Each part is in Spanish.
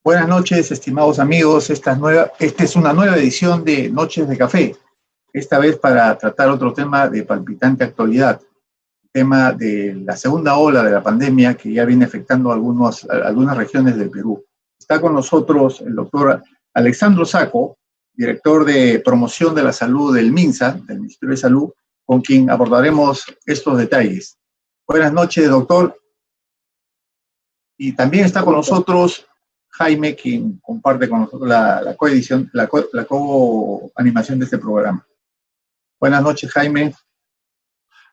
Buenas noches, estimados amigos. Esta es una nueva edición de Noches de Café, esta vez para tratar otro tema de palpitante actualidad, tema de la segunda ola de la pandemia que ya viene afectando algunas regiones del Perú. Está con nosotros el doctor Alexandro Sacco, director de promoción de la salud del MINSA, del Ministerio de Salud, con quien abordaremos estos detalles. Buenas noches, doctor. Y también está con nosotros Jaime, quien comparte con nosotros la coedición, la coanimación de este programa. Buenas noches, Jaime.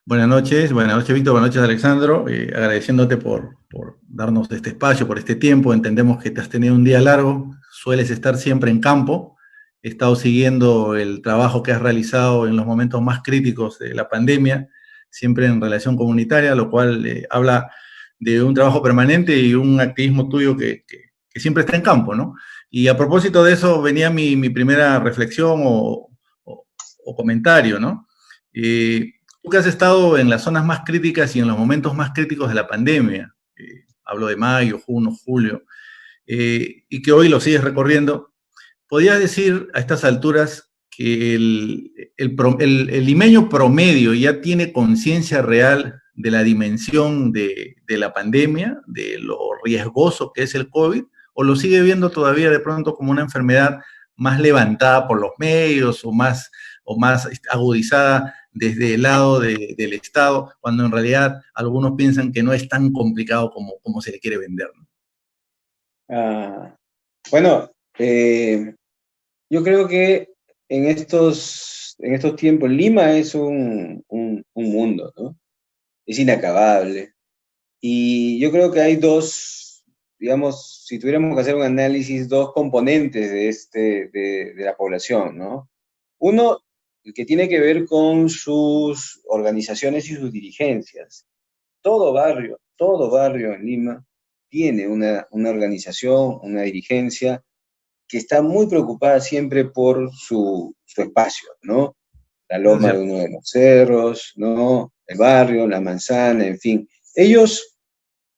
Buenas noches, Víctor, buenas noches, Alexandro. Agradeciéndote por darnos este espacio, por este tiempo. Entendemos que te has tenido un día largo, sueles estar siempre en campo. He estado siguiendo el trabajo que has realizado en los momentos más críticos de la pandemia, siempre en relación comunitaria, lo cual habla de un trabajo permanente y un activismo tuyo que siempre está en campo, ¿no? Y a propósito de eso venía mi primera reflexión o comentario, ¿no? Tú que has estado en las zonas más críticas y en los momentos más críticos de la pandemia, hablo de mayo, junio, julio, y que hoy lo sigues recorriendo, ¿podrías decir a estas alturas que el limeño promedio ya tiene conciencia real de la dimensión de la pandemia, de lo riesgoso que es el COVID, o lo sigue viendo todavía de pronto como una enfermedad más levantada por los medios o más agudizada desde el lado del Estado, cuando en realidad algunos piensan que no es tan complicado como se le quiere vender, ¿no? Bueno, yo creo que en estos tiempos Lima es un mundo, ¿no? Es inacabable. Y yo creo que hay dos, digamos, si tuviéramos que hacer un análisis, dos componentes de la población, ¿no? Uno, el que tiene que ver con sus organizaciones y sus dirigencias. Todo barrio en Lima tiene una organización, una dirigencia que está muy preocupada siempre por su espacio, ¿no? La loma de uno de los cerros, ¿no? El barrio, la manzana, en fin. Ellos,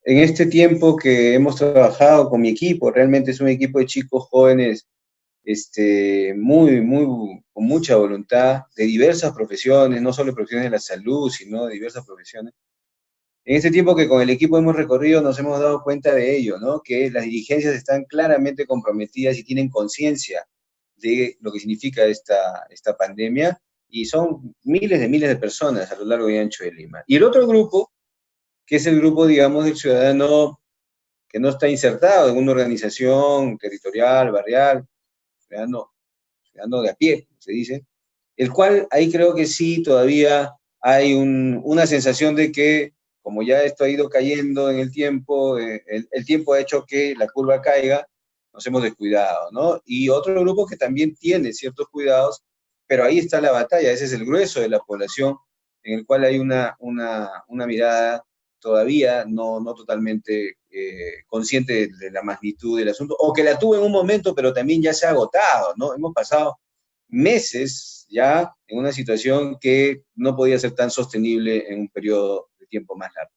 en este tiempo que hemos trabajado con mi equipo, realmente es un equipo de chicos jóvenes con mucha voluntad, de diversas profesiones, no solo profesiones de la salud, sino de diversas profesiones. En este tiempo que con el equipo hemos recorrido nos hemos dado cuenta de ello, ¿no? Que las dirigencias están claramente comprometidas y tienen conciencia de lo que significa esta pandemia, y son miles de personas a lo largo y ancho de Lima. Y el otro grupo, que es el grupo, digamos, del ciudadano que no está insertado en una organización territorial, barrial, ciudadano de a pie, se dice, el cual ahí creo que sí todavía hay una sensación de que, como ya esto ha ido cayendo en el tiempo, el tiempo ha hecho que la curva caiga, nos hemos descuidado, ¿no? Y otro grupo que también tiene ciertos cuidados, pero ahí está la batalla, ese es el grueso de la población, en el cual hay una mirada todavía no totalmente consciente de la magnitud del asunto, o que la tuvo en un momento, pero también ya se ha agotado, ¿no? Hemos pasado meses ya en una situación que no podía ser tan sostenible en un periodo de tiempo más largo.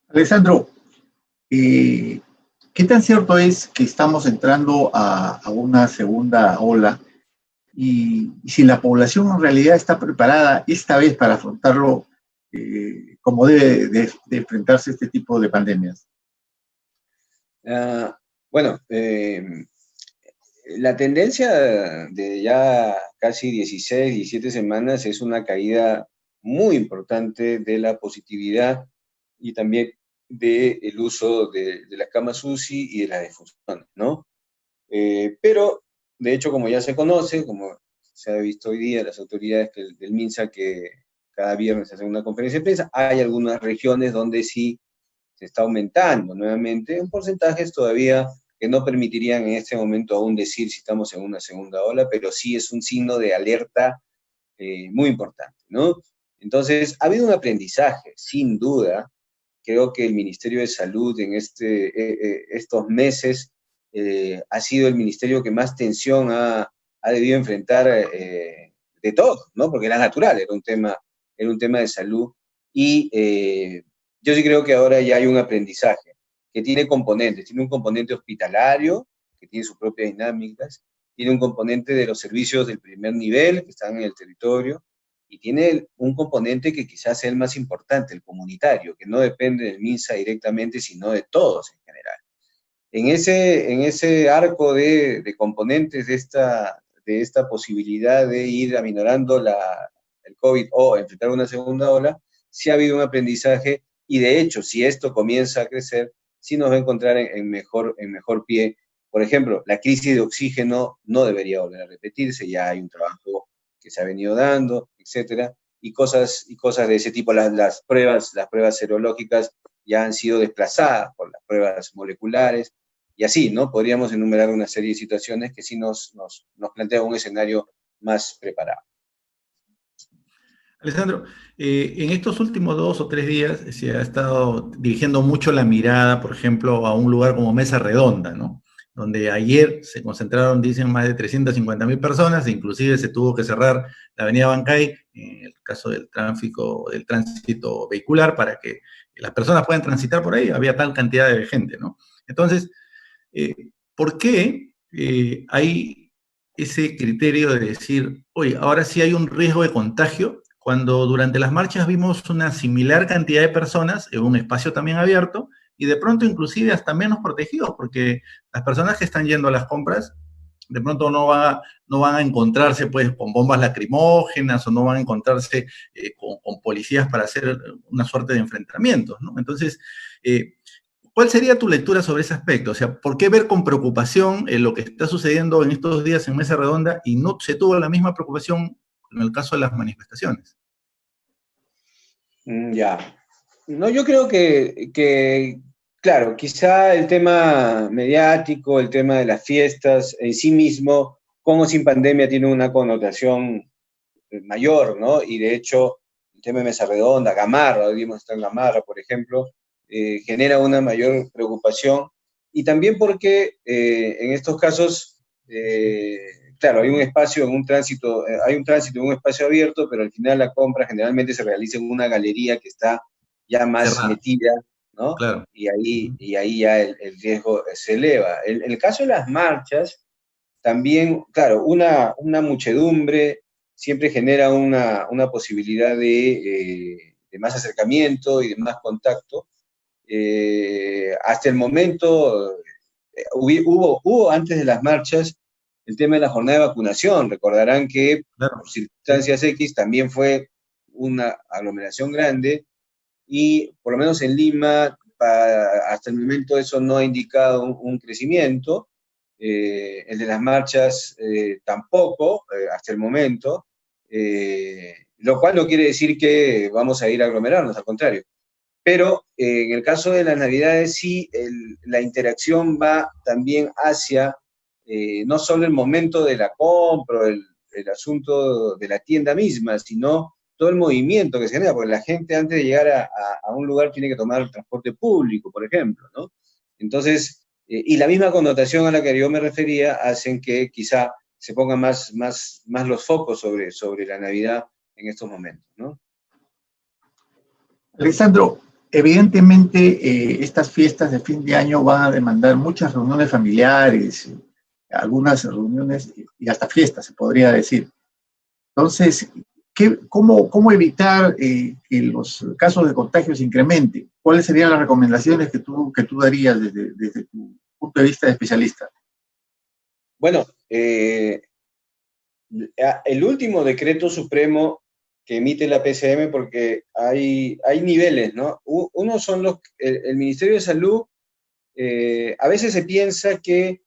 Alessandro, ¿qué tan cierto es que estamos entrando a una segunda ola? Y si la población en realidad está preparada esta vez para afrontarlo como debe de enfrentarse este tipo de pandemias. Bueno, la tendencia de ya casi 16, 17 semanas es una caída muy importante de la positividad y también del uso de las camas UCI y de las defunciones, ¿no? Pero, de hecho, como ya se conoce, como se ha visto hoy día, las autoridades del MINSA que cada viernes hacen una conferencia de prensa, hay algunas regiones donde sí se está aumentando nuevamente, en porcentajes todavía que no permitirían en este momento aún decir si estamos en una segunda ola, pero sí es un signo de alerta muy importante, ¿no? Entonces, ha habido un aprendizaje, sin duda. Creo que el Ministerio de Salud en estos meses ha sido el ministerio que más tensión ha debido enfrentar de todo, ¿no? Porque era natural, era un tema de salud. Y yo sí creo que ahora ya hay un aprendizaje. que tiene componentes. Tiene un componente hospitalario, que tiene sus propias dinámicas, tiene un componente de los servicios del primer nivel, que están en el territorio, y tiene un componente que quizás sea el más importante, el comunitario, que no depende del MINSA directamente, sino de todos en general. En ese arco de componentes de esta posibilidad de ir aminorando el COVID o enfrentar una segunda ola, sí ha habido un aprendizaje, y de hecho, si esto comienza a crecer, sí nos va a encontrar en mejor pie. Por ejemplo, la crisis de oxígeno no debería volver a repetirse, ya hay un trabajo que se ha venido dando, etcétera, y cosas de ese tipo. Las pruebas serológicas ya han sido desplazadas por las pruebas moleculares, y así, ¿no? Podríamos enumerar una serie de situaciones que sí nos plantean un escenario más preparado. Alessandro, en estos últimos 2 o 3 días se ha estado dirigiendo mucho la mirada, por ejemplo, a un lugar como Mesa Redonda, ¿no? Donde ayer se concentraron, dicen, más de 350.000 personas, e inclusive se tuvo que cerrar la avenida Bancay, en el caso del tránsito vehicular, para que las personas puedan transitar por ahí, había tal cantidad de gente, ¿no? Entonces, ¿por qué hay ese criterio de decir, oye, ahora sí hay un riesgo de contagio, cuando durante las marchas vimos una similar cantidad de personas en un espacio también abierto, y de pronto inclusive hasta menos protegidos, porque las personas que están yendo a las compras de pronto no van a encontrarse pues con bombas lacrimógenas, o no van a encontrarse con policías para hacer una suerte de enfrentamientos, ¿no? Entonces, ¿cuál sería tu lectura sobre ese aspecto? O sea, ¿por qué ver con preocupación lo que está sucediendo en estos días en Mesa Redonda y no se tuvo la misma preocupación en el caso de las manifestaciones? Ya. No, yo creo que, claro, quizá el tema mediático, el tema de las fiestas en sí mismo, con o sin pandemia, tiene una connotación mayor, ¿no? Y de hecho, el tema de Mesa Redonda, Gamarra, hoy vimos estar en Gamarra, por ejemplo, genera una mayor preocupación. Y también porque en estos casos, claro, hay un espacio en un tránsito, hay un tránsito en un espacio abierto, pero al final la compra generalmente se realiza en una galería que está ya más Cerrado, metida, ¿no? claro. Y ahí ya el riesgo se eleva. En el caso de las marchas, también, claro, una muchedumbre siempre genera una posibilidad de más acercamiento y de más contacto. Hasta el momento, hubo antes de las marchas el tema de la jornada de vacunación. Recordarán que Claro. por circunstancias X también fue una aglomeración grande, y por lo menos en Lima, hasta el momento eso no ha indicado un crecimiento. El de las marchas tampoco, hasta el momento, lo cual no quiere decir que vamos a ir a aglomerarnos, al contrario. Pero en el caso de las Navidades sí, la interacción va también hacia no solo el momento de la compra, el asunto de la tienda misma, sino todo el movimiento que se genera, porque la gente antes de llegar a un lugar tiene que tomar el transporte público, por ejemplo, ¿no? Entonces, y la misma connotación a la que yo me refería hacen que quizá se pongan más los focos sobre la Navidad en estos momentos, ¿no? Alessandro, evidentemente estas fiestas de fin de año van a demandar muchas reuniones familiares, algunas reuniones y hasta fiestas, se podría decir. Entonces, ¿cómo evitar que los casos de contagio se incrementen? ¿Cuáles serían las recomendaciones que tú darías desde tu punto de vista de especialista? Bueno, el último decreto supremo que emite la PCM, porque hay niveles, ¿no? Uno son el Ministerio de Salud. A veces se piensa que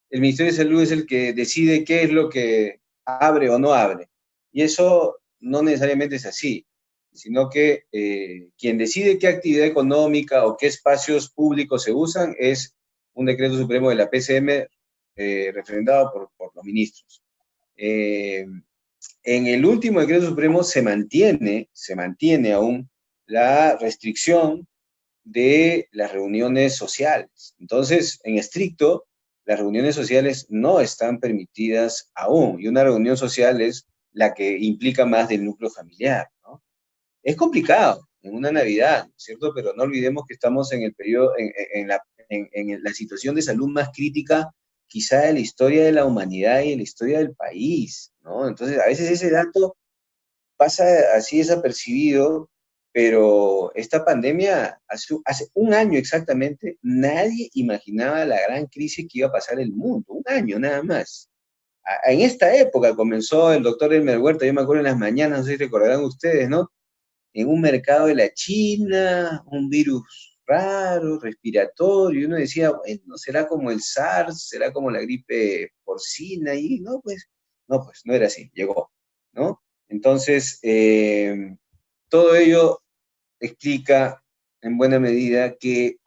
el Ministerio de Salud es el que decide qué es lo que abre o no abre, y eso no necesariamente es así, sino que quien decide qué actividad económica o qué espacios públicos se usan es un decreto supremo de la PCM, refrendado por los ministros. En el último decreto supremo se mantiene aún la restricción de las reuniones sociales. Entonces, en estricto, las reuniones sociales no están permitidas aún, y una reunión social es la que implica más del núcleo familiar, ¿no? Es complicado, en una Navidad, ¿cierto? Pero no olvidemos que estamos en el periodo, en la situación de salud más crítica, quizá de la historia de la humanidad y de la historia del país, ¿no? Entonces, a veces ese dato pasa así desapercibido, pero esta pandemia, hace un año exactamente, nadie imaginaba la gran crisis que iba a pasar el mundo, un año nada más. En esta época comenzó el doctor Elmer Huerta, yo me acuerdo en las mañanas, no sé si recordarán ustedes, ¿no? En un mercado de la China, un virus raro, respiratorio, y uno decía, bueno, será como el SARS, será como la gripe porcina, y no era así, llegó, ¿no? Entonces, todo ello explica en buena medida que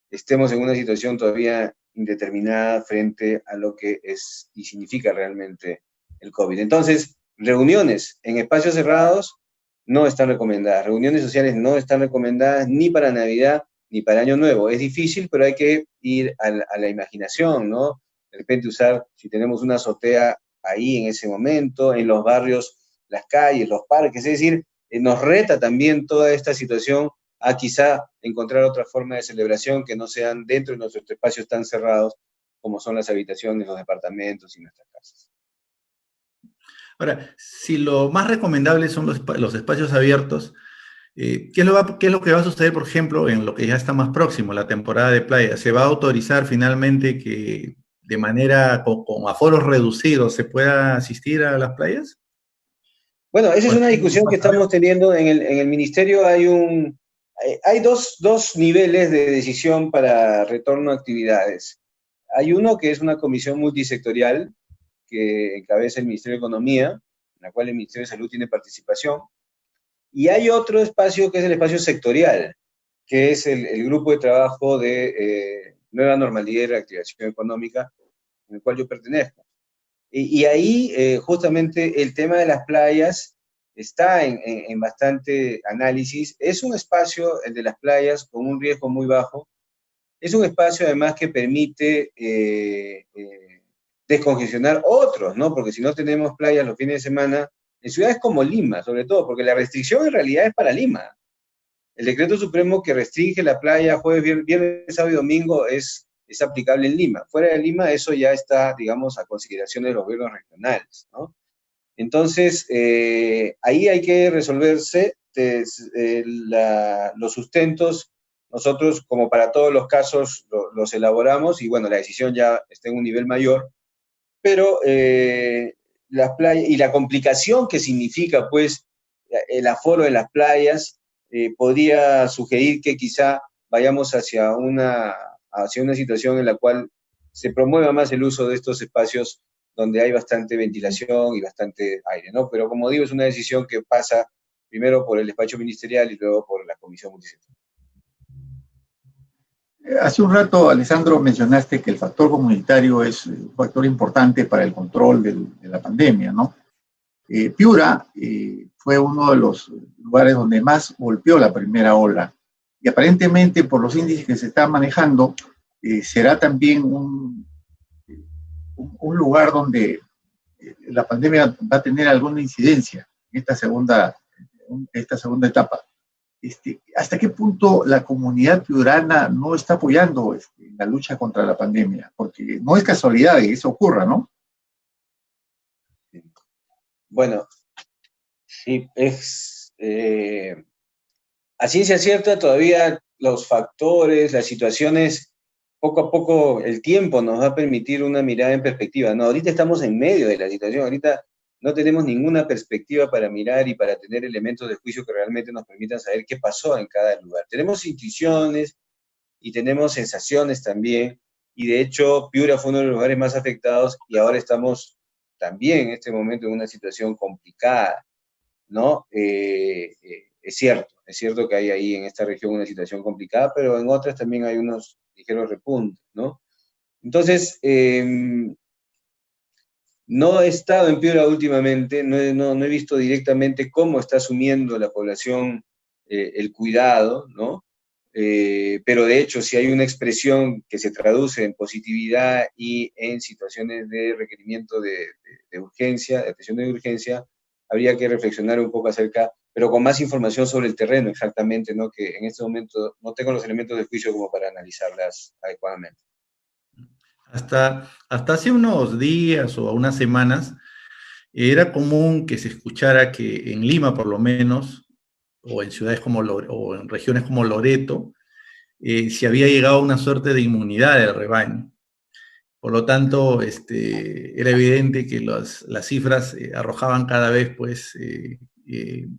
estemos en una situación todavía indeterminada frente a lo que es y significa realmente el COVID. Entonces, reuniones en espacios cerrados no están recomendadas, reuniones sociales no están recomendadas ni para Navidad ni para Año Nuevo. Es difícil, pero hay que ir a la imaginación, ¿no? De repente usar, si tenemos una azotea ahí en ese momento, en los barrios, las calles, los parques, es decir, nos reta también toda esta situación a quizá encontrar otra forma de celebración que no sean dentro de nuestros espacios tan cerrados como son las habitaciones, los departamentos y nuestras casas. Ahora, si lo más recomendable son los espacios abiertos, ¿qué es lo que va a suceder, por ejemplo, en lo que ya está más próximo, la temporada de playa? ¿Se va a autorizar finalmente que de manera con aforos reducidos se pueda asistir a las playas? Bueno, esa es una discusión que estamos teniendo en el ministerio. Hay dos niveles de decisión para retorno a actividades. Hay uno que es una comisión multisectorial que encabeza el Ministerio de Economía, en la cual el Ministerio de Salud tiene participación. Y hay otro espacio que es el espacio sectorial, que es el grupo de trabajo de nueva normalidad y reactivación económica, en el cual yo pertenezco. Y ahí justamente el tema de las playas está en bastante análisis. Es un espacio, el de las playas, con un riesgo muy bajo. Es un espacio además que permite descongestionar otros, ¿no? Porque si no tenemos playas los fines de semana, en ciudades como Lima, sobre todo, porque la restricción en realidad es para Lima. El decreto supremo que restringe la playa jueves, viernes, sábado y domingo es aplicable en Lima. Fuera de Lima eso ya está, digamos, a consideración de los gobiernos regionales, ¿no? Entonces, ahí hay que resolverse los sustentos. Nosotros, como para todos los casos, los elaboramos y bueno, la decisión ya está en un nivel mayor, pero las playas y la complicación que significa, pues, el aforo de las playas, podría sugerir que quizá vayamos hacia una situación en la cual se promueva más el uso de estos espacios donde hay bastante ventilación y bastante aire, ¿no? Pero como digo, es una decisión que pasa primero por el despacho ministerial y luego por la comisión multisectorial. Hace un rato, Alessandro, mencionaste que el factor comunitario es un factor importante para el control de la pandemia, ¿no? Piura fue uno de los lugares donde más golpeó la primera ola y aparentemente por los índices que se están manejando será también un lugar donde la pandemia va a tener alguna incidencia en esta segunda etapa. ¿Hasta qué punto la comunidad piurana no está apoyando la lucha contra la pandemia? Porque no es casualidad que eso ocurra, ¿no? Bueno, sí, a ciencia cierta todavía los factores, las situaciones, poco a poco el tiempo nos va a permitir una mirada en perspectiva. No, ahorita estamos en medio de la situación, ahorita no tenemos ninguna perspectiva para mirar y para tener elementos de juicio que realmente nos permitan saber qué pasó en cada lugar. Tenemos intuiciones y tenemos sensaciones también, y de hecho Piura fue uno de los lugares más afectados y ahora estamos también en este momento en una situación complicada, ¿no? Es cierto que hay ahí en esta región una situación complicada, pero en otras también hay unos ligeros repuntes, ¿no? Entonces, no he estado en Piura últimamente, no he visto directamente cómo está asumiendo la población el cuidado, ¿no? Pero de hecho, si hay una expresión que se traduce en positividad y en situaciones de requerimiento de urgencia, de atención de urgencia, habría que reflexionar un poco acerca pero con más información sobre el terreno exactamente, ¿no? Que en este momento no tengo los elementos de juicio como para analizarlas adecuadamente. Hasta hace unos días o unas semanas, era común que se escuchara que en Lima, por lo menos, o en ciudades como o en regiones como Loreto, se había llegado a una suerte de inmunidad del rebaño. Por lo tanto, era evidente que las cifras arrojaban cada vez pues,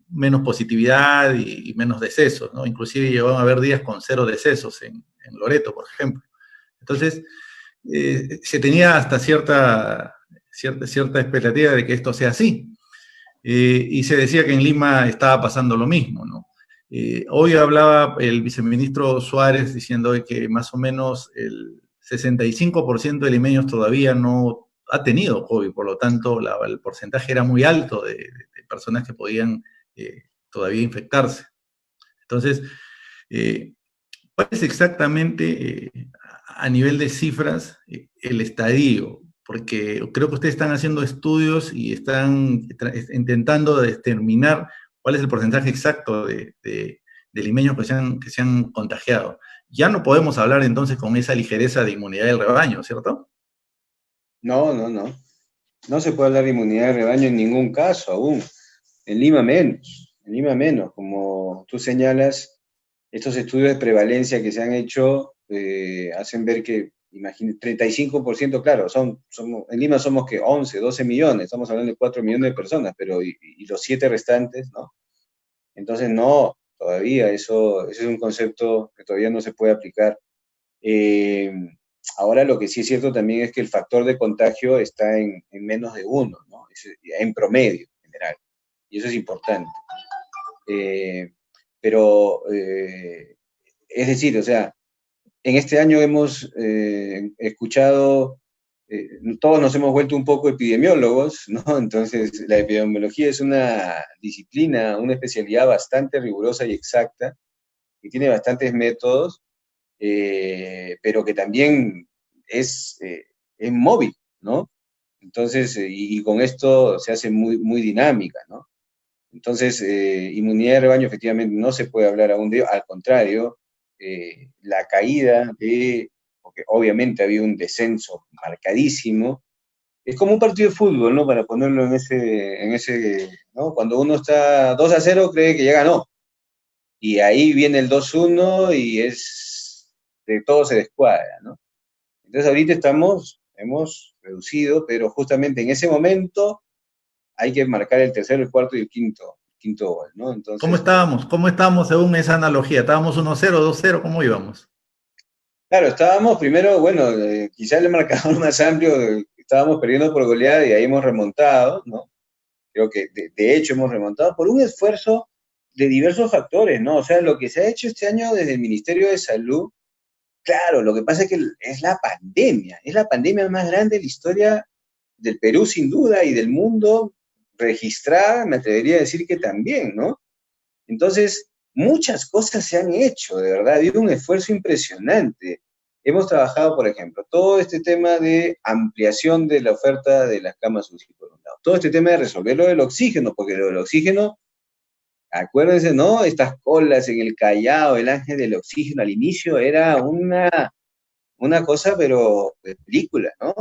menos positividad y menos decesos, ¿no? Inclusive llegaban a haber días con 0 decesos en Loreto, por ejemplo. Entonces, se tenía hasta cierta expectativa de que esto sea así. Y se decía que en Lima estaba pasando lo mismo, ¿no? Hoy hablaba el viceministro Suárez diciendo que más o menos el 65% de limeños todavía no ha tenido COVID, por lo tanto el porcentaje era muy alto de personas que podían todavía infectarse. Entonces, ¿cuál es exactamente a nivel de cifras el estadio? Porque creo que ustedes están haciendo estudios y están intentando determinar cuál es el porcentaje exacto de limeños que se han contagiado. Ya no podemos hablar entonces con esa ligereza de inmunidad del rebaño, ¿cierto? No, no, no. No se puede hablar de inmunidad de rebaño en ningún caso aún. En Lima menos. En Lima menos. Como tú señalas, estos estudios de prevalencia que se han hecho hacen ver que, imagínate, 35%, claro, en Lima somos que 11, 12 millones, estamos hablando de 4 millones de personas, pero y los 7 restantes, ¿no? Entonces, no, todavía, eso es un concepto que todavía no se puede aplicar. Eh, Ahora lo que sí es cierto también es que el factor de contagio está en menos de 1, ¿no? En promedio, en general, y eso es importante. Pero, es decir, o sea, en este año hemos escuchado, todos nos hemos vuelto un poco epidemiólogos, ¿no? Entonces, la epidemiología es una disciplina, una especialidad bastante rigurosa y exacta, que tiene bastantes métodos, pero que también es móvil, ¿no? Entonces, y con esto se hace muy, muy dinámica, ¿no? Entonces, inmunidad de rebaño efectivamente no se puede hablar aún de ello, al contrario, la caída porque obviamente había un descenso marcadísimo, es como un partido de fútbol, ¿no? Para ponerlo ¿no? Cuando uno está 2-0 cree que ya ganó, y ahí viene el 2-1 y de todo se descuadra, ¿no? Entonces ahorita hemos reducido, pero justamente en ese momento hay que marcar el tercero, el cuarto y el quinto gol, ¿no? ¿Cómo Entonces, estábamos? ¿Cómo estábamos según esa analogía? ¿Estábamos 1-0, 2-0? ¿Cómo íbamos? claro, estábamos primero, bueno, quizás el marcador más amplio, estábamos perdiendo por goleada y ahí hemos remontado, ¿no? Creo que de hecho hemos remontado por un esfuerzo de diversos factores, ¿no? O sea, lo que se ha hecho este año desde el Ministerio de Salud, claro, lo que pasa es que es la pandemia más grande de la historia del Perú sin duda y del mundo registrada, me atrevería a decir que también, ¿no? Entonces, muchas cosas se han hecho, de verdad, ha habido un esfuerzo impresionante. Hemos trabajado, por ejemplo, todo este tema de ampliación de la oferta de las camas UCI, por un lado. Todo este tema de resolver lo del oxígeno, porque lo del oxígeno, acuérdense, ¿no? Estas colas en el Callao, el Ángel del Oxígeno, al inicio era una cosa, pero de película, ¿no?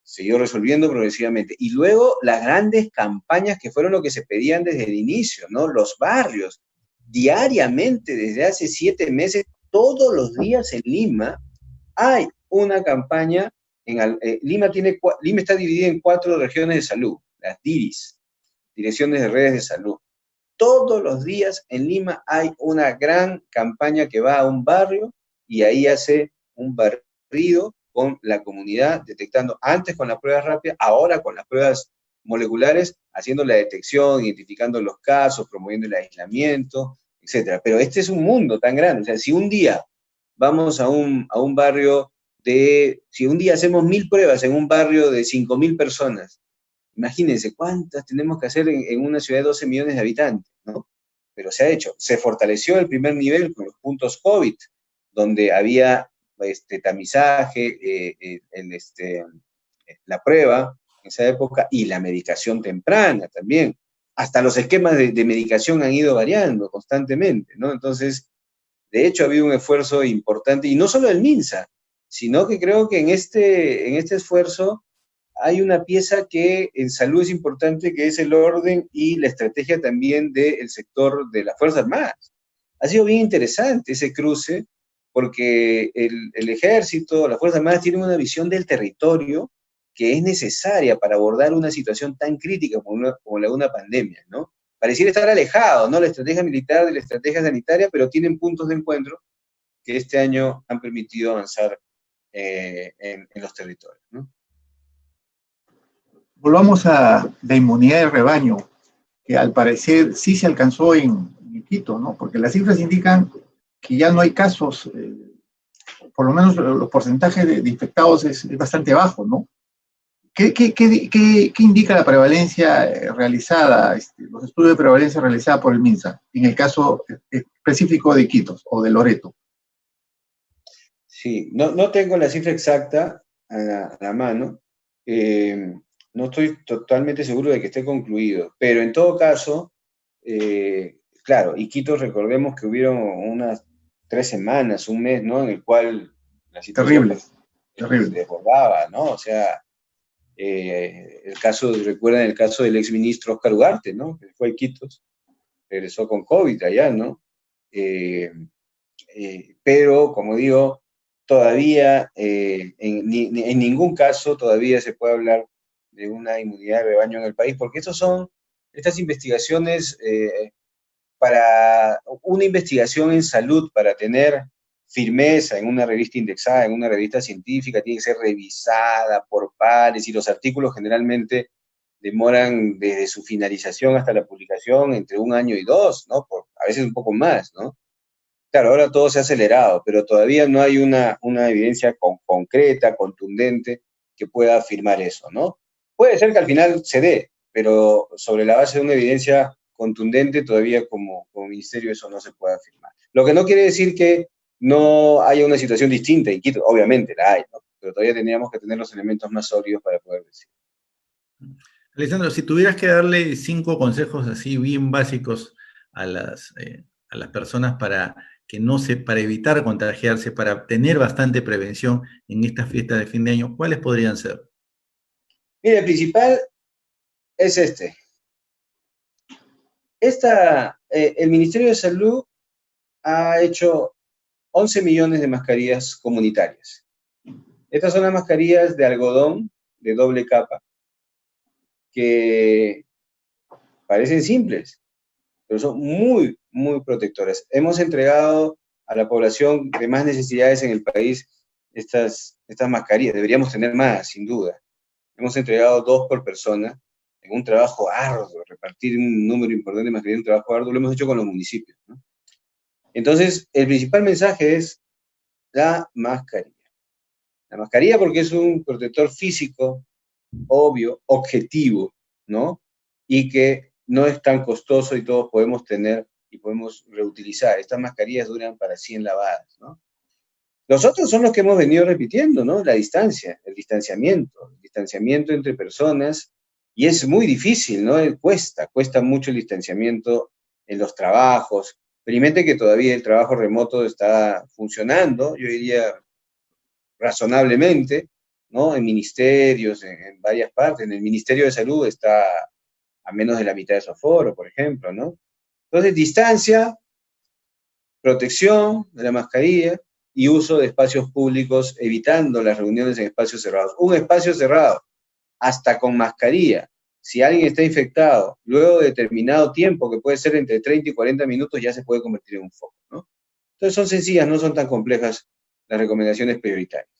Siguió resolviendo progresivamente. Y luego las grandes campañas que fueron lo que se pedían desde el inicio, ¿no? Los barrios, diariamente, desde hace 7 meses, todos los días en Lima, hay una campaña. Lima está dividida en 4 regiones de salud, las DIRIS, Direcciones de Redes de Salud. Todos los días en Lima hay una gran campaña que va a un barrio y ahí hace un barrido con la comunidad, detectando antes con las pruebas rápidas, ahora con las pruebas moleculares, haciendo la detección, identificando los casos, promoviendo el aislamiento, etcétera. Pero este es un mundo tan grande. O sea, si un día vamos a un barrio si un día hacemos 1000 pruebas en un barrio de 5000 personas, imagínense cuántas tenemos que hacer en una ciudad de 12 millones de habitantes, ¿no? Pero se ha hecho. Se fortaleció el primer nivel con los puntos COVID, donde había tamizaje, la prueba en esa época y la medicación temprana también. hasta los esquemas de medicación han ido variando constantemente, ¿no? Entonces, de hecho, ha habido un esfuerzo importante, y no solo del MINSA, sino que creo que en este esfuerzo hay una pieza que en salud es importante, que es el orden y la estrategia también del sector de las Fuerzas Armadas. Ha sido bien interesante ese cruce, porque el ejército, las Fuerzas Armadas tienen una visión del territorio que es necesaria para abordar una situación tan crítica como la de una pandemia, ¿no? Pareciera estar alejado, ¿no? La estrategia militar de la estrategia sanitaria, pero tienen puntos de encuentro que este año han permitido avanzar en los territorios, ¿no? Volvamos a la inmunidad de rebaño, que al parecer sí se alcanzó en Quito, ¿no? Porque las cifras indican que ya no hay casos, por lo menos los porcentajes de infectados es bastante bajo, ¿no? ¿Qué indica la prevalencia realizada, los estudios de prevalencia realizada por el MINSA, en el caso específico de Iquitos o de Loreto? Sí, no tengo la cifra exacta a la mano, no estoy totalmente seguro de que esté concluido, pero en todo caso, claro, Iquitos, recordemos que hubieron unas 3 semanas, un mes, ¿no? En el cual la situación terrible. se desbordaba, ¿no? O sea, recuerdan el caso del exministro Oscar Ugarte, ¿no? Que fue a Iquitos, regresó con COVID allá, ¿no? Pero, como digo, todavía, en ningún caso todavía se puede hablar de una inmunidad de rebaño en el país, porque estas investigaciones, para una investigación en salud, para tener firmeza en una revista indexada, en una revista científica, tiene que ser revisada por pares, y los artículos generalmente demoran desde su finalización hasta la publicación entre 1 año y 2, ¿no? A veces un poco más, ¿no? Claro, ahora todo se ha acelerado, pero todavía no hay una evidencia concreta, contundente, que pueda afirmar eso, ¿no? Puede ser que al final se dé, pero sobre la base de una evidencia contundente, todavía como ministerio eso no se puede afirmar. Lo que no quiere decir que no haya una situación distinta, y Quito, obviamente la hay, ¿no? Pero todavía tendríamos que tener los elementos más sólidos para poder decir. Alessandro, si tuvieras que darle 5 consejos así bien básicos a las personas para evitar contagiarse, para tener bastante prevención en estas fiestas de fin de año, ¿cuáles podrían ser? Mira, el principal es el Ministerio de Salud ha hecho 11 millones de mascarillas comunitarias. Estas son las mascarillas de algodón de doble capa, que parecen simples, pero son muy, muy protectoras. Hemos entregado a la población de más necesidades en el país estas mascarillas. Deberíamos tener más, sin duda. Hemos entregado 2 por persona, en un trabajo arduo. Repartir un número importante de mascarillas en un trabajo arduo lo hemos hecho con los municipios, ¿no? Entonces, el principal mensaje es la mascarilla. La mascarilla, porque es un protector físico, obvio, objetivo, ¿no? Y que no es tan costoso, y todos podemos tener y podemos reutilizar. Estas mascarillas duran para 100 lavadas, ¿no? Los otros son los que hemos venido repitiendo, ¿no? La distancia, el distanciamiento entre personas, y es muy difícil, ¿no? Cuesta mucho el distanciamiento en los trabajos. Experimente que todavía el trabajo remoto está funcionando, yo diría razonablemente, ¿no? En ministerios, en varias partes. En el Ministerio de Salud está a menos de la mitad de su aforo, por ejemplo, ¿no? Entonces, distancia, protección de la mascarilla y uso de espacios públicos, evitando las reuniones en espacios cerrados. Un espacio cerrado, hasta con mascarilla, si alguien está infectado, luego de determinado tiempo, que puede ser entre 30 y 40 minutos, ya se puede convertir en un foco, ¿no? Entonces son sencillas, no son tan complejas las recomendaciones prioritarias.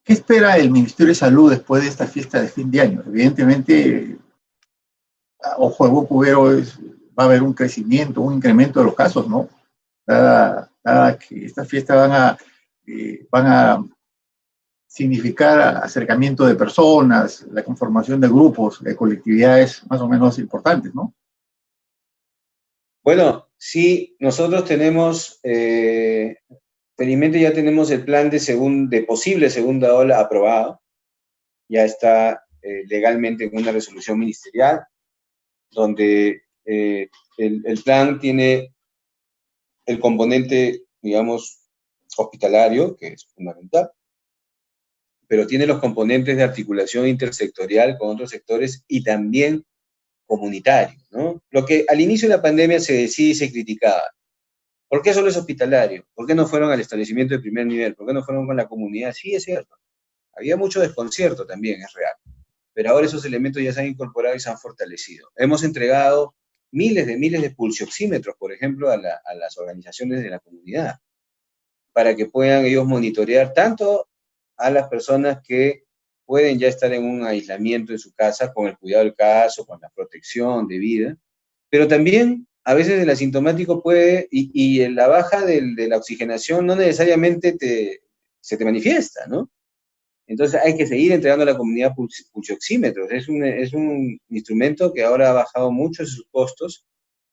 ¿Qué espera el Ministerio de Salud después de esta fiesta de fin de año? Evidentemente, ojo de buen cubero, va a haber un crecimiento, un incremento de los casos, ¿no? Dada que estas fiestas van a significar acercamiento de personas, la conformación de grupos, de colectividades más o menos importantes, ¿no? Bueno, sí, nosotros tenemos, felizmente ya tenemos el plan de posible segunda ola aprobado. Ya está legalmente en una resolución ministerial, donde el plan tiene el componente, digamos, hospitalario, que es fundamental, pero tiene los componentes de articulación intersectorial con otros sectores y también comunitario, ¿no? Lo que al inicio de la pandemia se decía y se criticaba. ¿Por qué solo es hospitalario? ¿Por qué no fueron al establecimiento de primer nivel? ¿Por qué no fueron con la comunidad? Sí, es cierto. Había mucho desconcierto también, es real. Pero ahora esos elementos ya se han incorporado y se han fortalecido. Hemos entregado miles de pulsioxímetros, por ejemplo, a las organizaciones de la comunidad, para que puedan ellos monitorear tanto a las personas que pueden ya estar en un aislamiento en su casa, con el cuidado del caso, con la protección debida, pero también a veces el asintomático puede, y la baja de la oxigenación no necesariamente se te manifiesta, ¿no? Entonces hay que seguir entregando a la comunidad pulsioxímetros. Es un instrumento que ahora ha bajado mucho sus costos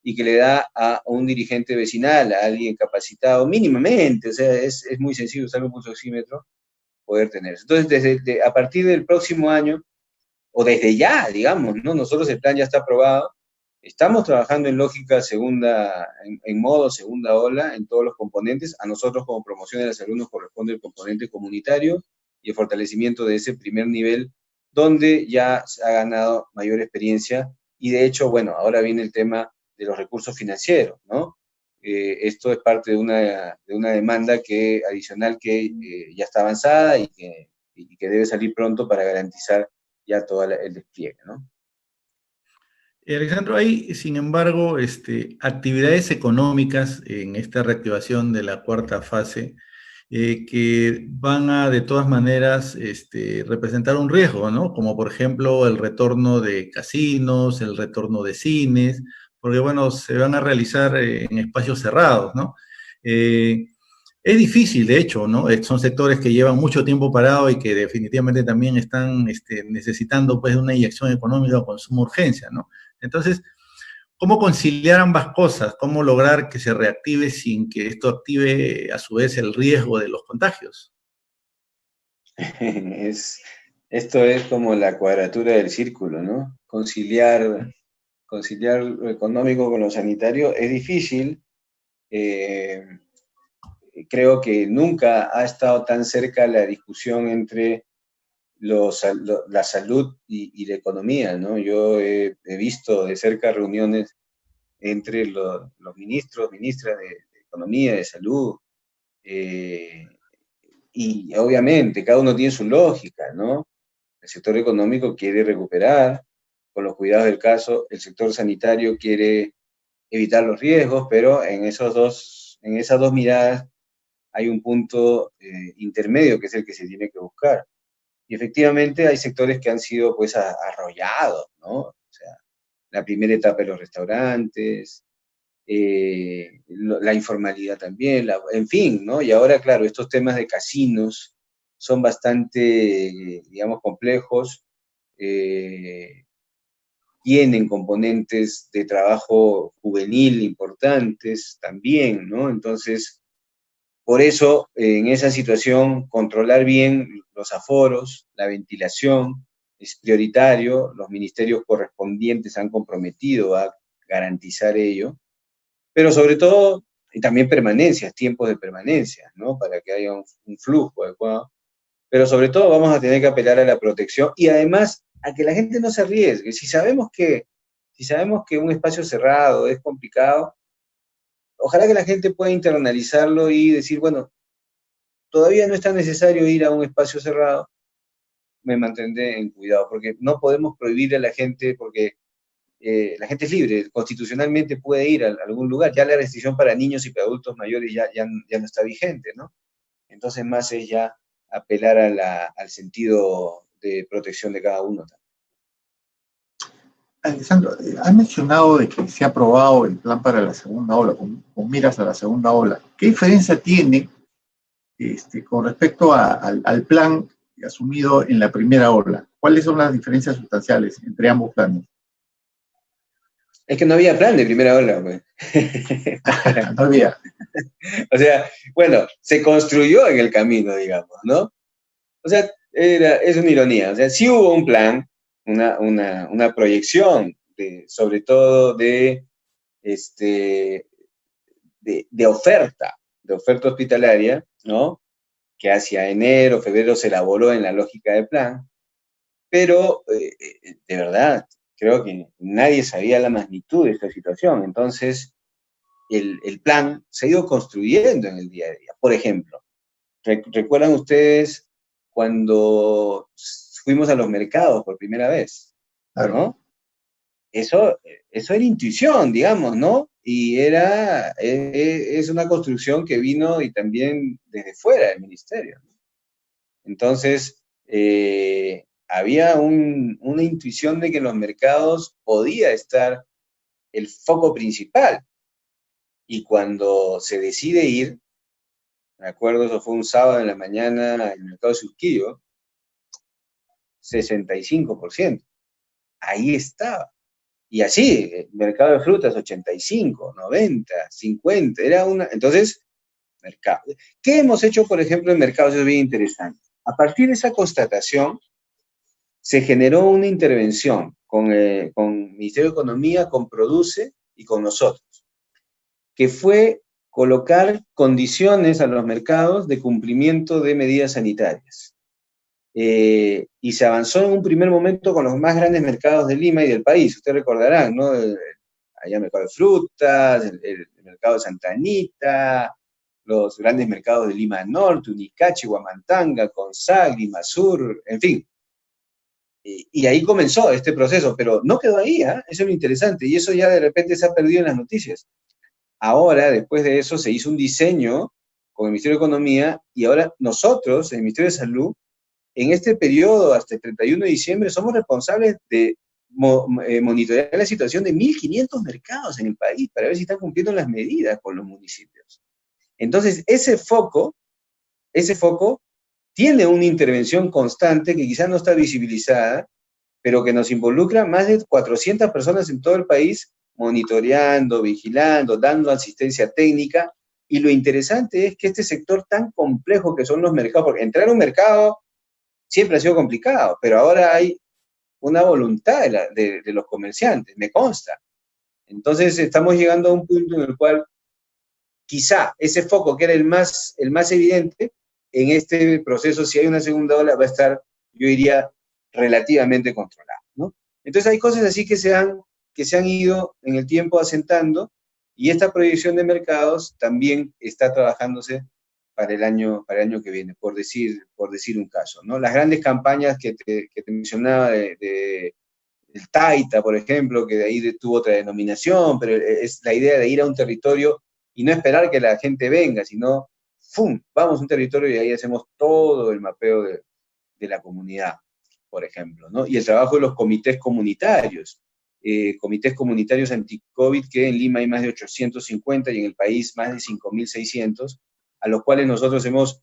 y que le da a un dirigente vecinal, a alguien capacitado mínimamente, o sea, es muy sencillo usar un pulsioxímetro, poder tener eso. Entonces, a partir del próximo año, o desde ya, digamos, ¿no? Nosotros el plan ya está aprobado, estamos trabajando en lógica segunda, en modo segunda ola, en todos los componentes. A nosotros como promoción de la salud nos corresponde el componente comunitario y el fortalecimiento de ese primer nivel, donde ya se ha ganado mayor experiencia, y de hecho, bueno, ahora viene el tema de los recursos financieros, ¿no? Esto es parte de una demanda adicional que ya está avanzada y que debe salir pronto para garantizar ya todo el despliegue, ¿no? Alexandro, hay, sin embargo, actividades económicas en esta reactivación de la cuarta fase que van a, de todas maneras, representar un riesgo, ¿no? Como, por ejemplo, el retorno de casinos, el retorno de cines, porque, bueno, se van a realizar en espacios cerrados, ¿no? Es difícil, de hecho, ¿no? Son sectores que llevan mucho tiempo parados y que definitivamente también están necesitando, pues, una inyección económica con suma urgencia, ¿no? Entonces, ¿cómo conciliar ambas cosas? ¿Cómo lograr que se reactive sin que esto active a su vez el riesgo de los contagios? Esto es como la cuadratura del círculo, ¿no? Conciliar lo económico con lo sanitario es difícil. Creo que nunca ha estado tan cerca la discusión entre la salud y la economía, ¿no? Yo he visto de cerca reuniones entre los ministros, ministras de Economía, de Salud, y obviamente cada uno tiene su lógica, ¿no? El sector económico quiere recuperar con los cuidados del caso, el sector sanitario quiere evitar los riesgos, pero en esas dos miradas hay un punto intermedio que es el que se tiene que buscar. Y efectivamente hay sectores que han sido pues arrollados, ¿no? O sea, la primera etapa de los restaurantes, la informalidad también, en fin, ¿no? Y ahora, claro, estos temas de casinos son bastante, digamos, complejos, tienen componentes de trabajo juvenil importantes también, ¿no? Entonces, por eso, en esa situación, controlar bien los aforos, la ventilación, es prioritario. Los ministerios correspondientes han comprometido a garantizar ello, pero sobre todo, y también permanencias, tiempos de permanencia, ¿no? Para que haya un flujo adecuado. Pero sobre todo vamos a tener que apelar a la protección y además a que la gente no se arriesgue. Si sabemos que un espacio cerrado es complicado, ojalá que la gente pueda internalizarlo y decir, bueno, todavía no es tan necesario ir a un espacio cerrado, me mantendré en cuidado, porque no podemos prohibirle a la gente, porque la gente es libre, constitucionalmente puede ir a algún lugar, ya la restricción para niños y para adultos mayores ya no está vigente, ¿no? Entonces más es ya apelar al sentido de protección de cada uno. Alessandro, has mencionado de que se ha aprobado el plan para la segunda ola, con miras a la segunda ola. ¿Qué diferencia tiene con respecto al plan asumido en la primera ola? ¿Cuáles son las diferencias sustanciales entre ambos planes? Es que no había plan de primera ola, pues. No había. O sea, bueno, se construyó en el camino, digamos, ¿no? O sea, es una ironía. O sea, sí hubo un plan, una proyección, sobre todo de oferta hospitalaria, ¿no? Que hacia enero, febrero se elaboró en la lógica de plan, pero de verdad, creo que nadie sabía la magnitud de esta situación. Entonces, el plan se ha ido construyendo en el día a día. Por ejemplo, ¿recuerdan ustedes cuando fuimos a los mercados por primera vez? Claro. ¿No? Eso era intuición, digamos, ¿no? Y es una construcción que vino y también desde fuera del ministerio. Entonces, había una intuición de que en los mercados podía estar el foco principal. Y cuando se decide ir, me acuerdo, eso fue un sábado en la mañana en el mercado de Surquillo, 65%. Ahí estaba. Y así, el mercado de frutas, 85, 90, 50, era una... Entonces, mercado. ¿Qué hemos hecho, por ejemplo, en mercados? Es bien interesante. A partir de esa constatación, se generó una intervención con el Ministerio de Economía, con Produce y con nosotros, que fue colocar condiciones a los mercados de cumplimiento de medidas sanitarias. Y se avanzó en un primer momento con los más grandes mercados de Lima y del país. Ustedes recordarán, ¿no? Allá el mercado de frutas, el mercado de Santa Anita, los grandes mercados de Lima Norte, Unicachi, Huamantanga, Consagri, Masur, en fin. Y ahí comenzó este proceso, pero no quedó ahí, ¿eh? Eso es lo interesante, y eso ya de repente se ha perdido en las noticias. Ahora, después de eso, se hizo un diseño con el Ministerio de Economía, y ahora nosotros, el Ministerio de Salud, en este periodo, hasta el 31 de diciembre, somos responsables de monitorear la situación de 1.500 mercados en el país para ver si están cumpliendo las medidas con los municipios. Entonces, ese foco tiene una intervención constante que quizás no está visibilizada, pero que nos involucra más de 400 personas en todo el país, monitoreando, vigilando, dando asistencia técnica. Y lo interesante es que este sector tan complejo que son los mercados, porque entrar a un mercado siempre ha sido complicado, pero ahora hay una voluntad de los comerciantes, me consta. Entonces estamos llegando a un punto en el cual quizá ese foco que era el más evidente, en este proceso, si hay una segunda ola, va a estar, yo diría, relativamente controlado, ¿no? Entonces hay cosas así que se han ido en el tiempo asentando, y esta proyección de mercados también está trabajándose para el año que viene, por decir un caso, ¿no? Las grandes campañas que te mencionaba del Taita, por ejemplo, que de ahí tuvo otra denominación, pero es la idea de ir a un territorio y no esperar que la gente venga, sino, ¡fum!, vamos a un territorio y ahí hacemos todo el mapeo de la comunidad, por ejemplo, ¿no? Y el trabajo de los comités comunitarios anti-COVID, que en Lima hay más de 850 y en el país más de 5.600, a los cuales nosotros hemos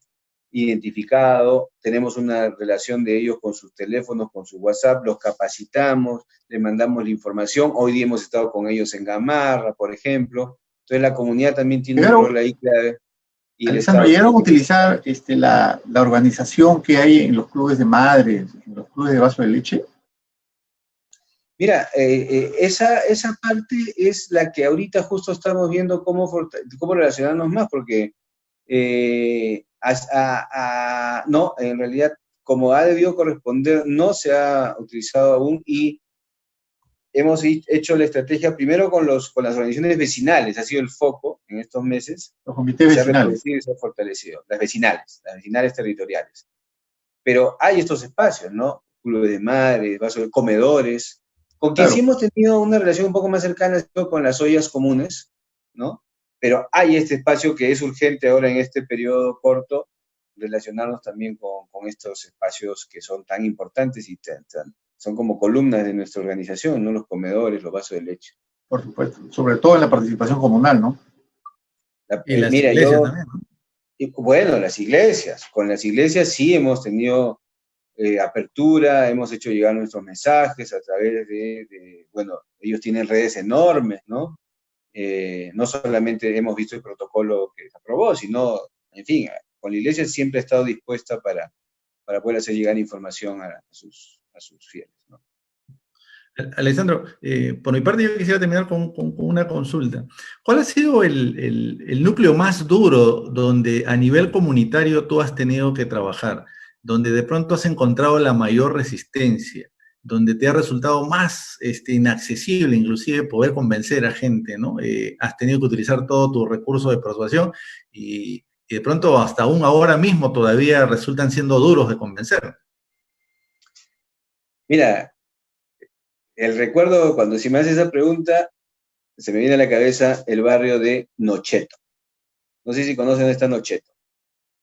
identificado, tenemos una relación de ellos con sus teléfonos, con su WhatsApp, los capacitamos, les mandamos la información. Hoy día hemos estado con ellos en Gamarra, por ejemplo. Entonces la comunidad también tiene un rol ahí clave. Y Alessandro, ¿llegaron a utilizar la organización que hay en los clubes de madres, en los clubes de vaso de leche? Mira, esa parte es la que ahorita justo estamos viendo cómo relacionarnos más, porque no, en realidad, como ha debido corresponder, no se ha utilizado aún, y hemos hecho la estrategia primero con las organizaciones vecinales, ha sido el foco en estos meses. Los comités vecinales. Se ha fortalecido, las vecinales territoriales. Pero hay estos espacios, ¿no? Clubes de madres, vasos de comedores, con quien sí hemos tenido una relación un poco más cercana con las ollas comunes, ¿no? Pero hay este espacio que es urgente ahora en este periodo corto, relacionarnos también con estos espacios que son tan importantes y son como columnas de nuestra organización, ¿no? Los comedores, los vasos de leche. Por supuesto, sobre todo en la participación comunal, ¿no? Y las iglesias también, ¿no? Bueno, con las iglesias sí hemos tenido apertura, hemos hecho llegar nuestros mensajes a través bueno, ellos tienen redes enormes, ¿no? No solamente hemos visto el protocolo que se aprobó, sino, en fin, con la iglesia siempre ha estado dispuesta para poder hacer llegar información a sus fieles, ¿no? Alessandro, por mi parte yo quisiera terminar con una consulta. ¿Cuál ha sido el núcleo más duro donde a nivel comunitario tú has tenido que trabajar? Donde de pronto has encontrado la mayor resistencia, donde te ha resultado más inaccesible inclusive poder convencer a gente, ¿no? Has tenido que utilizar todo tu recurso de persuasión y de pronto hasta aún ahora mismo todavía resultan siendo duros de convencer. Mira, el recuerdo, cuando si me haces esa pregunta, se me viene a la cabeza el barrio de Nocheto. No sé si conocen esta Nocheto.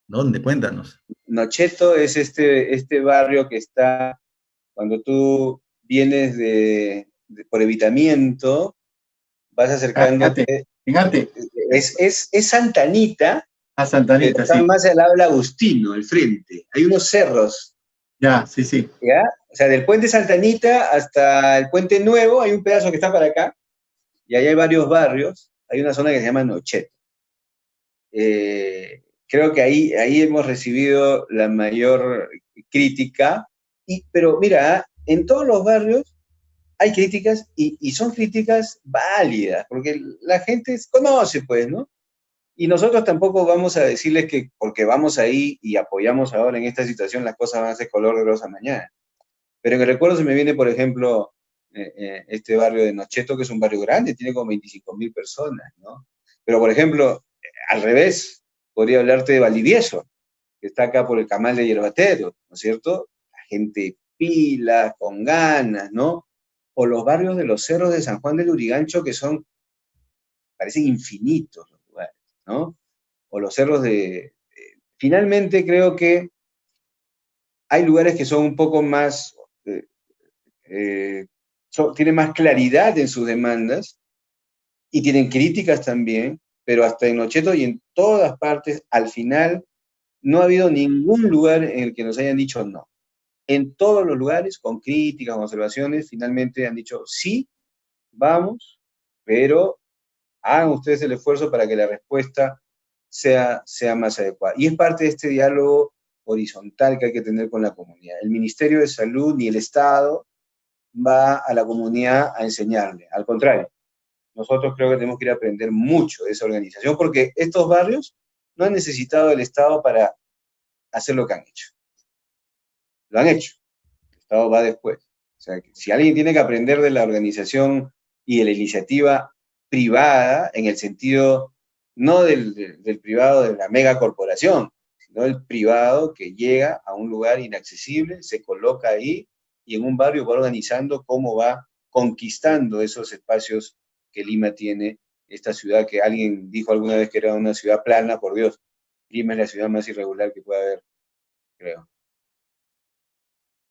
¿Dónde? Cuéntanos. Nocheto es este barrio que está, cuando tú vienes por Evitamiento, vas acercándote. Fíjate. Es Santa Anita, A Santa Anita, pero está sí. más al lado del Agustino, al frente. Hay unos cerros. Ya, sí, sí. ¿Ya? O sea, del puente Santa Anita hasta el puente Nuevo, hay un pedazo que está para acá, y ahí hay varios barrios. Hay una zona que se llama Nocheto. Creo que ahí hemos recibido la mayor crítica, pero mira, en todos los barrios hay críticas y son críticas válidas, porque la gente conoce, pues, ¿no? Y nosotros tampoco vamos a decirles que porque vamos ahí y apoyamos ahora en esta situación, las cosas van a ser color de rosa mañana. Pero en el recuerdo se me viene, por ejemplo, este barrio de Nocheto, que es un barrio grande, tiene como 25.000 personas, ¿no? Pero, por ejemplo, al revés, podría hablarte de Valdivieso, que está acá por el Camal de Yerbatero, ¿no es cierto? La gente pila, con ganas, ¿no? O los barrios de los cerros de San Juan del Lurigancho, que parecen infinitos los lugares, ¿no? O los cerros finalmente creo que hay lugares que son un poco más, tienen más claridad en sus demandas y tienen críticas también, pero hasta en Nocheto y en todas partes, al final, no ha habido ningún lugar en el que nos hayan dicho no. En todos los lugares, con críticas, con observaciones, finalmente han dicho sí, vamos, pero hagan ustedes el esfuerzo para que la respuesta sea más adecuada. Y es parte de este diálogo horizontal que hay que tener con la comunidad. El Ministerio de Salud ni el Estado va a la comunidad a enseñarle. Al contrario, nosotros creo que tenemos que ir a aprender mucho de esa organización, porque estos barrios no han necesitado del Estado para hacer lo que han hecho. Lo han hecho. El Estado va después. O sea, si alguien tiene que aprender de la organización y de la iniciativa privada, en el sentido no del privado de la megacorporación, sino del privado que llega a un lugar inaccesible, se coloca ahí y en un barrio va organizando cómo va conquistando esos espacios que Lima tiene, esta ciudad que alguien dijo alguna vez que era una ciudad plana, por Dios, Lima es la ciudad más irregular que puede haber, creo.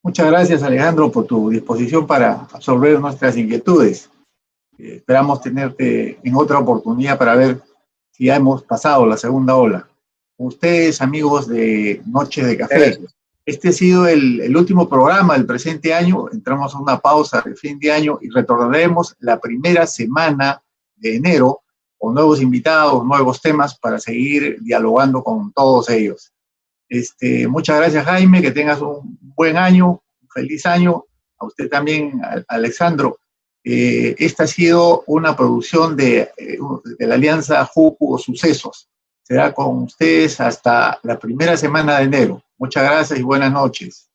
Muchas gracias, Alejandro, por tu disposición para absorber nuestras inquietudes. Esperamos tenerte en otra oportunidad para ver si ya hemos pasado la segunda ola. Ustedes, amigos de Noches de Café, Gracias. este ha sido el último programa del presente año. Entramos a una pausa de fin de año y retornaremos la primera semana de enero con nuevos invitados, nuevos temas para seguir dialogando con todos ellos. Muchas gracias, Jaime, que tengas un buen año, un feliz año. A usted también, Alessandro. Esta ha sido una producción de la Alianza Jucu Sucesos. Será con ustedes hasta la primera semana de enero. Muchas gracias y buenas noches.